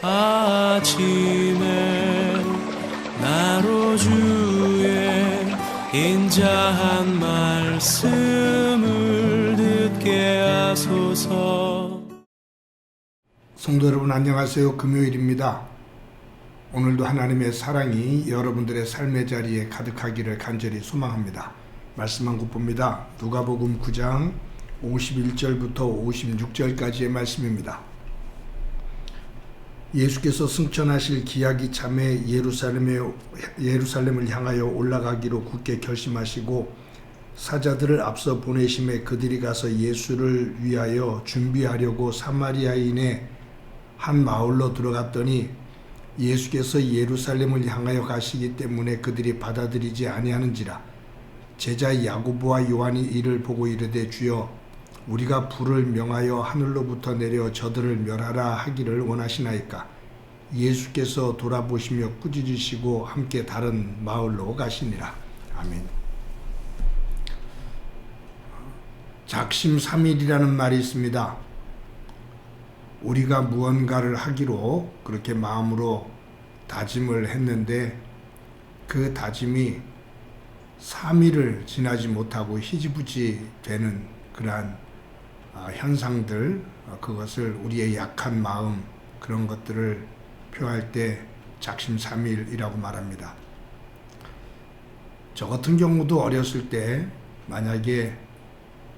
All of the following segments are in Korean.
아침에 나로 주의 인자한 말씀을 듣게 하소서. 성도 여러분 안녕하세요. 금요일입니다. 오늘도 하나님의 사랑이 여러분들의 삶의 자리에 가득하기를 간절히 소망합니다. 말씀 한 곳 봅니다. 누가복음 9장 51절부터 56절까지의 말씀입니다. 예수께서 승천하실 기약이 참에 예루살렘을 향하여 올라가기로 굳게 결심하시고 사자들을 앞서 보내심에 그들이 가서 예수를 위하여 준비하려고 사마리아인의 한 마을로 들어갔더니 예수께서 예루살렘을 향하여 가시기 때문에 그들이 받아들이지 아니하는지라. 제자 야고보와 요한이 이를 보고 이르되 주여 우리가 불을 명하여 하늘로부터 내려 저들을 멸하라 하기를 원하시나이까. 예수께서 돌아보시며 꾸짖으시고 함께 다른 마을로 가시니라. 아멘. 작심삼일이라는 말이 있습니다. 우리가 무언가를 하기로 그렇게 마음으로 다짐을 했는데 그 다짐이 3일을 지나지 못하고 희지부지 되는 그러한 현상들, 그것을 우리의 약한 마음, 그런 것들을 표할 때 작심삼일이라고 말합니다. 저 같은 경우도 어렸을 때 만약에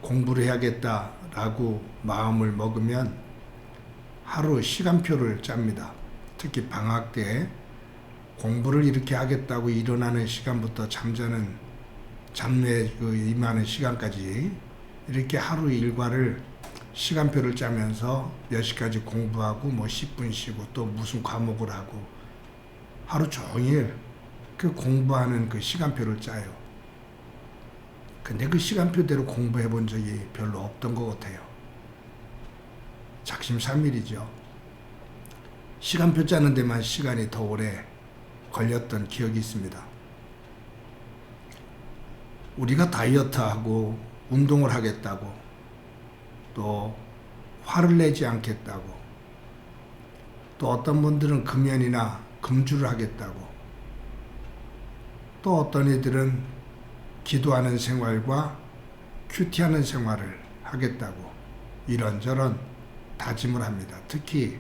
공부를 해야겠다라고 마음을 먹으면 하루 시간표를 짭니다. 특히 방학 때 공부를 이렇게 하겠다고 일어나는 시간부터 잠에 임하는 시간까지 이렇게 하루 일과를 시간표를 짜면서 몇 시까지 공부하고 10분 쉬고 또 무슨 과목을 하고 하루 종일 그 공부하는 그 시간표를 짜요. 근데 그 시간표대로 공부해 본 적이 별로 없던 것 같아요. 작심삼일이죠. 시간표 짜는 데만 시간이 더 오래 걸렸던 기억이 있습니다. 우리가 다이어트하고 운동을 하겠다고 또 화를 내지 않겠다고 또 어떤 분들은 금연이나 금주를 하겠다고 또 어떤 이들은 기도하는 생활과 큐티하는 생활을 하겠다고 이런저런 다짐을 합니다. 특히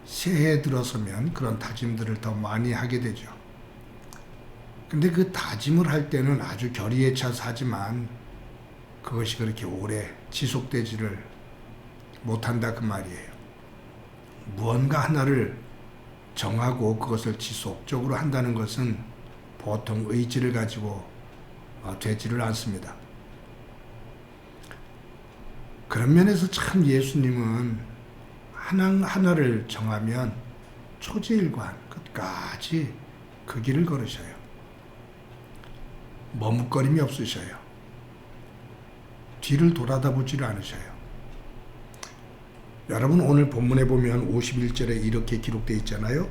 새해 들어서면 그런 다짐들을 더 많이 하게 되죠. 근데 그 다짐을 할 때는 아주 결의에 차서 하지만 그것이 그렇게 오래 지속되지를 못한다 그 말이에요. 무언가 하나를 정하고 그것을 지속적으로 한다는 것은 보통 의지를 가지고 되지를 않습니다. 그런 면에서 참 예수님은 하나를 정하면 초지일관 끝까지 그 길을 걸으셔요. 머뭇거림이 없으셔요. 뒤를 돌아다보지를 않으셔요. 여러분 오늘 본문에 보면 51절에 이렇게 기록되어 있잖아요.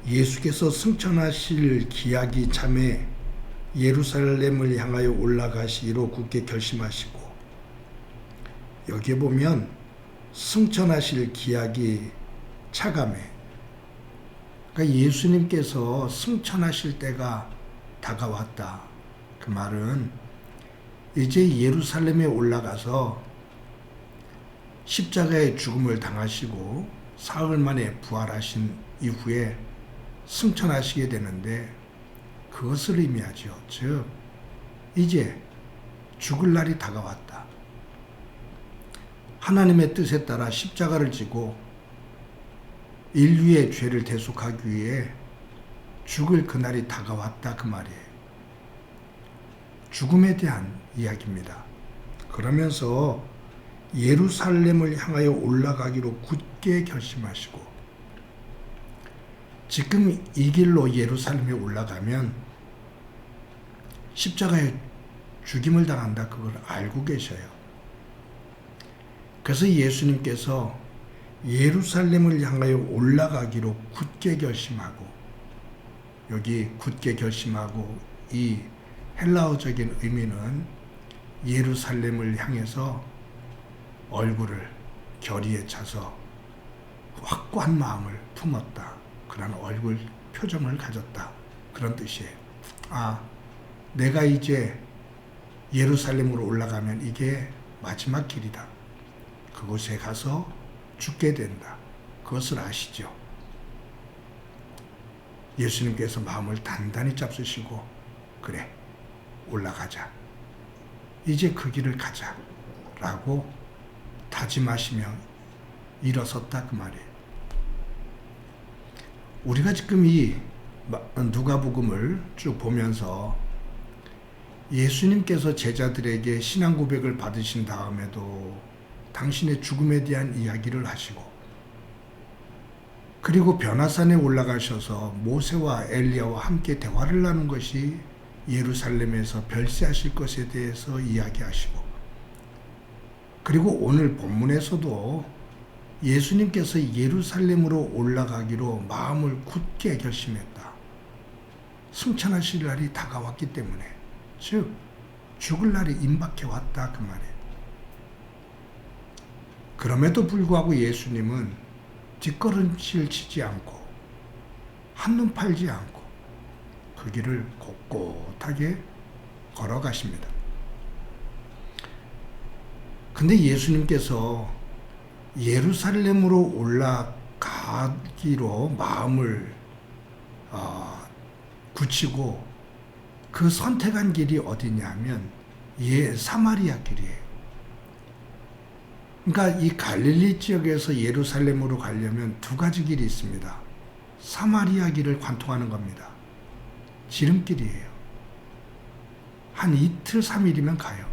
예수께서 승천하실 기약이 참에 예루살렘을 향하여 올라가시기로 굳게 결심하시고, 여기에 보면 승천하실 기약이 차감해. 그러니까 예수님께서 승천하실 때가 다가왔다. 그 말은 이제 예루살렘에 올라가서 십자가의 죽음을 당하시고 사흘 만에 부활하신 이후에 승천하시게 되는데 그것을 의미하죠. 즉 이제 죽을 날이 다가왔다. 하나님의 뜻에 따라 십자가를 지고 인류의 죄를 대속하기 위해 죽을 그날이 다가왔다 그 말이에요. 죽음에 대한 이야기입니다. 그러면서 예루살렘을 향하여 올라가기로 굳게 결심하시고, 지금 이 길로 예루살렘에 올라가면 십자가에 죽임을 당한다 그걸 알고 계셔요. 그래서 예수님께서 예루살렘을 향하여 올라가기로 굳게 결심하고, 여기 굳게 결심하고 이 헬라어적인 의미는 예루살렘을 향해서 얼굴을 결의에 차서 확고한 마음을 품었다. 그런 얼굴 표정을 가졌다. 그런 뜻이에요. 아, 내가 이제 예루살렘으로 올라가면 이게 마지막 길이다. 그곳에 가서 죽게 된다. 그것을 아시죠? 예수님께서 마음을 단단히 잡수시고 그래, 올라가자. 이제 그 길을 가자. 라고 다짐하시며 일어섰다 그 말이에요. 우리가 지금 이 누가복음을 쭉 보면서 예수님께서 제자들에게 신앙 고백을 받으신 다음에도 당신의 죽음에 대한 이야기를 하시고, 그리고 변화산에 올라가셔서 모세와 엘리야와 함께 대화를 나눈 것이 예루살렘에서 별세하실 것에 대해서 이야기하시고, 그리고 오늘 본문에서도 예수님께서 예루살렘으로 올라가기로 마음을 굳게 결심했다. 승천하실 날이 다가왔기 때문에, 즉 죽을 날이 임박해 왔다 그 말이에요. 그럼에도 불구하고 예수님은 뒷걸음질 치지 않고 한눈 팔지 않고 그 길을 곳곳하게 걸어가십니다. 근데 예수님께서 예루살렘으로 올라가기로 마음을 굳히고 그 선택한 길이 어디냐면 사마리아 길이에요. 그러니까 이 갈릴리 지역에서 예루살렘으로 가려면 두 가지 길이 있습니다. 사마리아 길을 관통하는 겁니다. 지름길이에요. 한 이틀, 3일이면 가요.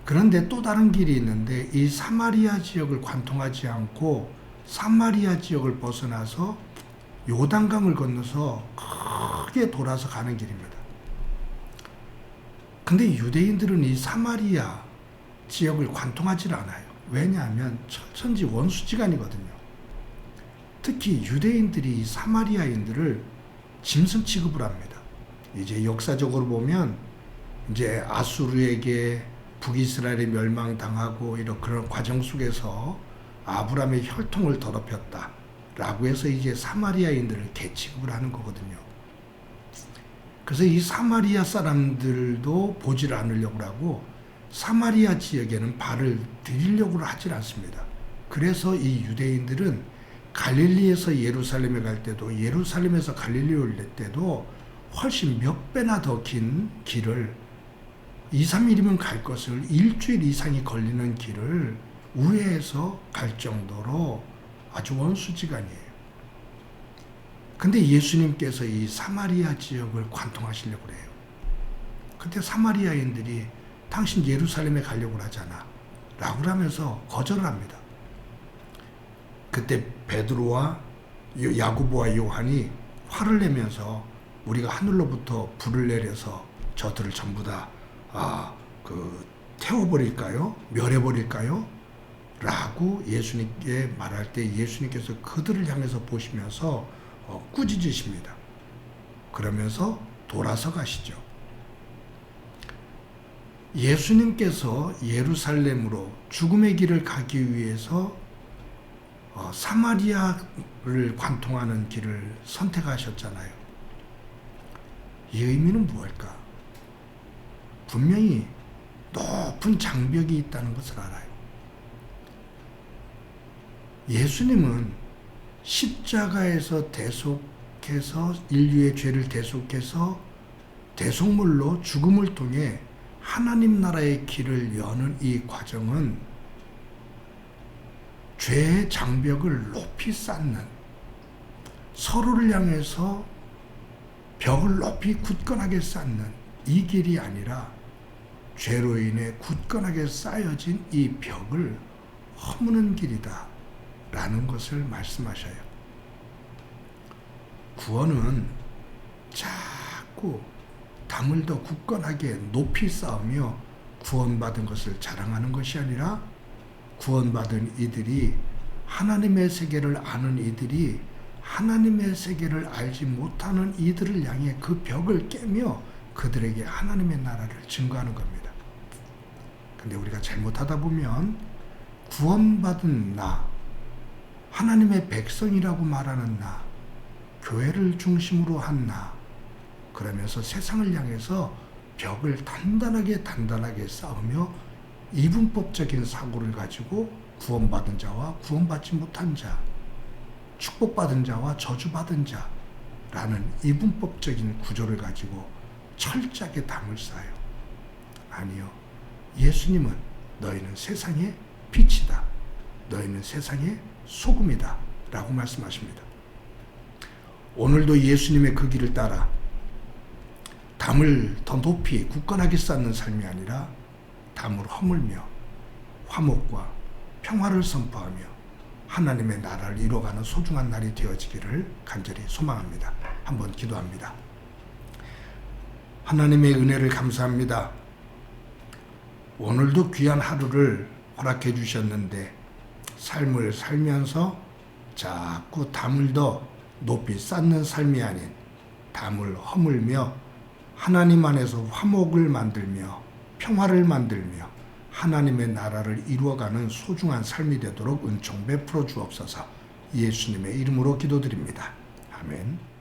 그런데 또 다른 길이 있는데 이 사마리아 지역을 관통하지 않고 사마리아 지역을 벗어나서 요단강을 건너서 크게 돌아서 가는 길입니다. 근데 유대인들은 이 사마리아 지역을 관통하지 않아요. 왜냐하면 천지 원수지간이거든요. 특히 유대인들이 이 사마리아인들을 짐승 취급을 합니다. 이제 역사적으로 보면 이제 아수르에게 북이스라엘이 멸망당하고 이런 그런 과정 속에서 아브라함의 혈통을 더럽혔다 라고 해서 이제 사마리아인들을 개취급을 하는 거거든요. 그래서 이 사마리아 사람들도 보지를 않으려고 하고 사마리아 지역에는 발을 들이려고 하질 않습니다. 그래서 이 유대인들은 갈릴리에서 예루살렘에 갈 때도 예루살렘에서 갈릴리에 올 때도 훨씬 몇 배나 더 긴 길을 2, 3일이면 갈 것을 일주일 이상이 걸리는 길을 우회해서 갈 정도로 아주 원수지간이에요. 근데 예수님께서 이 사마리아 지역을 관통하시려고 해요. 그때 사마리아인들이 당신 예루살렘에 가려고 하잖아 라고 하면서 거절을 합니다. 그때 베드로와 야고보와 요한이 화를 내면서 우리가 하늘로부터 불을 내려서 저들을 전부 다 태워버릴까요? 멸해버릴까요? 라고 예수님께 말할 때 예수님께서 그들을 향해서 보시면서 꾸짖으십니다. 그러면서 돌아서 가시죠. 예수님께서 예루살렘으로 죽음의 길을 가기 위해서 사마리아를 관통하는 길을 선택하셨잖아요. 이 의미는 무엇일까? 분명히 높은 장벽이 있다는 것을 알아요. 예수님은 십자가에서 대속해서 인류의 죄를 대속해서 대속물로 죽음을 통해 하나님 나라의 길을 여는 이 과정은 죄의 장벽을 높이 쌓는, 서로를 향해서 벽을 높이 굳건하게 쌓는 이 길이 아니라 죄로 인해 굳건하게 쌓여진 이 벽을 허무는 길이다 라는 것을 말씀하셔요. 구원은 자꾸 담을 더 굳건하게 높이 쌓으며 구원받은 것을 자랑하는 것이 아니라 구원받은 이들이 하나님의 세계를 아는 이들이 하나님의 세계를 알지 못하는 이들을 향해 그 벽을 깨며 그들에게 하나님의 나라를 증거하는 겁니다. 근데 우리가 잘못하다 보면 구원받은 나, 하나님의 백성이라고 말하는 나, 교회를 중심으로 한 나, 그러면서 세상을 향해서 벽을 단단하게 싸우며 이분법적인 사고를 가지고 구원받은 자와 구원받지 못한 자, 축복받은 자와 저주받은 자라는 이분법적인 구조를 가지고 철저하게 담을 쌓아요. 아니요. 예수님은 너희는 세상의 빛이다. 너희는 세상의 소금이다. 라고 말씀하십니다. 오늘도 예수님의 그 길을 따라 담을 더 높이 굳건하게 쌓는 삶이 아니라 담을 허물며 화목과 평화를 선포하며 하나님의 나라를 이뤄가는 소중한 날이 되어지기를 간절히 소망합니다. 한번 기도합니다. 하나님의 은혜를 감사합니다. 오늘도 귀한 하루를 허락해 주셨는데 삶을 살면서 자꾸 담을 더 높이 쌓는 삶이 아닌 담을 허물며 하나님 안에서 화목을 만들며 평화를 만들며 하나님의 나라를 이루어가는 소중한 삶이 되도록 은총 베풀어 주옵소서. 예수님의 이름으로 기도드립니다. 아멘.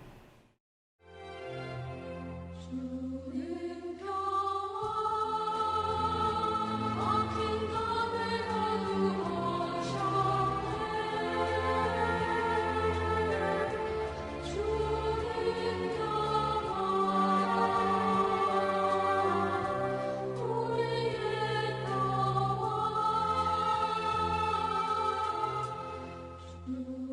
주